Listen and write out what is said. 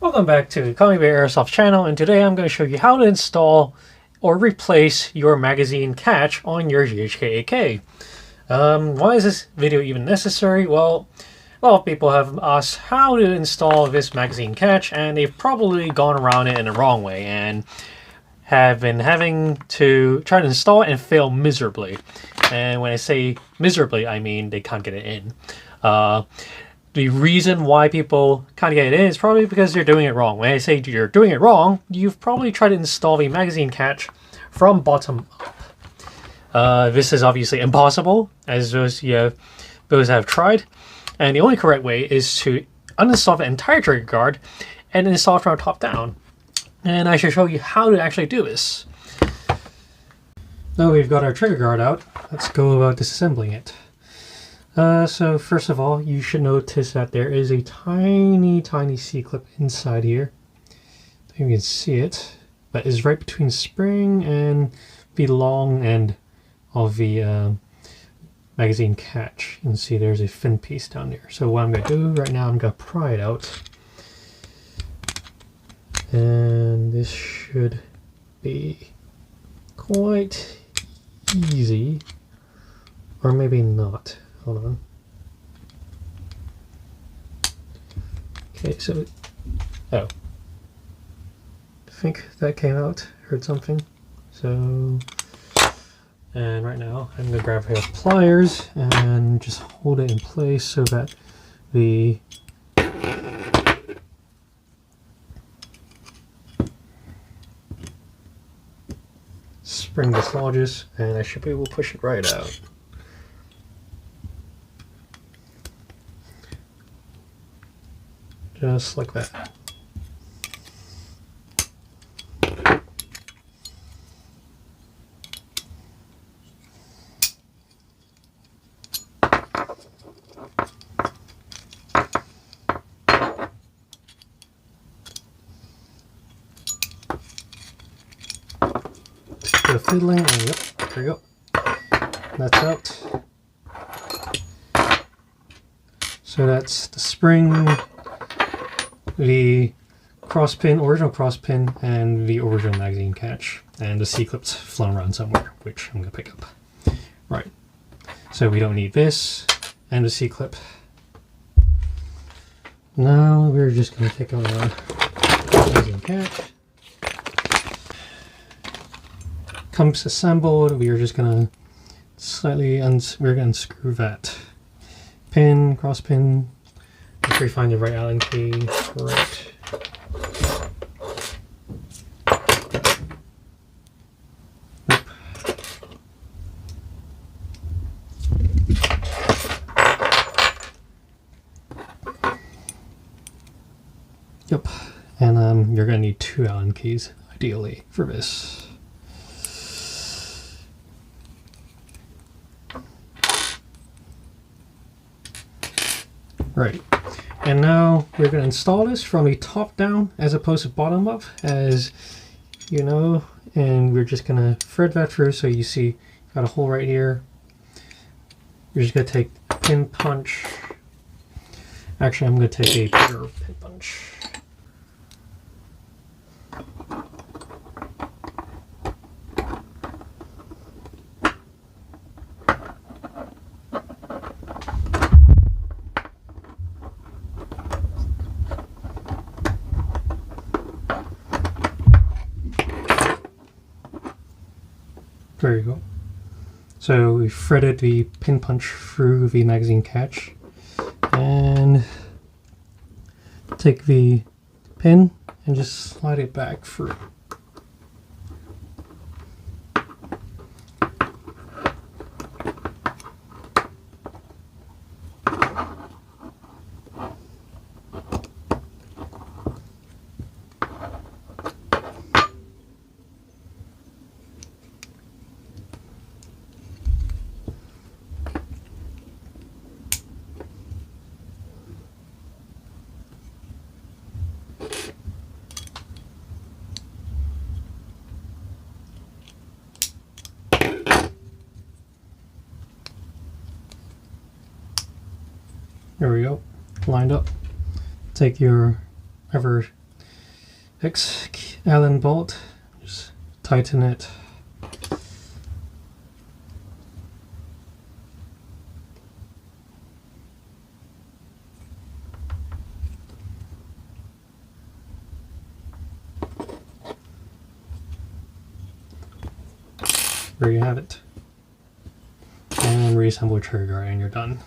Welcome back to Hephaestus Airsoft channel, and today I'm going to show you how to install or replace your magazine catch on your GHK AK. Why is this video even necessary? Well, a lot of people have asked how to install this magazine catch, and they've probably gone around it in the wrong way and have been having to try to install it and fail miserably. And when I say miserably, I mean they can't get it in. The reason why people can't get it in is probably because you're doing it wrong. When I say you're doing it wrong, you've probably tried to install the magazine catch from bottom up. This is obviously impossible, as those have tried. And the only correct way is to uninstall the entire trigger guard and install it from top down. And I should show you how to actually do this. Now we've got our trigger guard out, let's go about disassembling it. So first of all, you should notice that there is a tiny C-clip inside here. I don't think you can see it, but it's right between the spring and the long end of the magazine catch. You can see there's a fin piece down there. So what I'm going to do right now, I'm going to pry it out. And this should be quite easy, or maybe not. Hold on. Okay, so, oh, I think that came out, heard something. So, and right now I'm going to grab a pair of pliers and just hold it in place so that the spring dislodges, and I should be able to push it right out. Just like that. The fiddling, and yep, there we go. That's out. So that's the spring, the cross pin, original cross pin, and the original magazine catch, and the C-clip's flown around somewhere, which I'm going to pick up. Right, so we don't need this and the C-clip. Now we're just going to take out our magazine catch. Comes assembled, we are just going to slightly unscrew that pin, cross pin. Make sure you find the right Allen key. Right. Yep. And you're going to need 2 Allen keys, ideally, for this. Right, and now we're going to install this from the top down as opposed to bottom up, as you know, and we're just going to thread that through. So you see, got a hole right here. You're just going to take a pin punch. Actually, I'm going to take a bigger pin punch. There you go. So we threaded the pin punch through the magazine catch, and take the pin and just slide it back through. There we go, lined up. Take your ever X Allen bolt, just tighten it. There you have it. And reassemble trigger and you're done.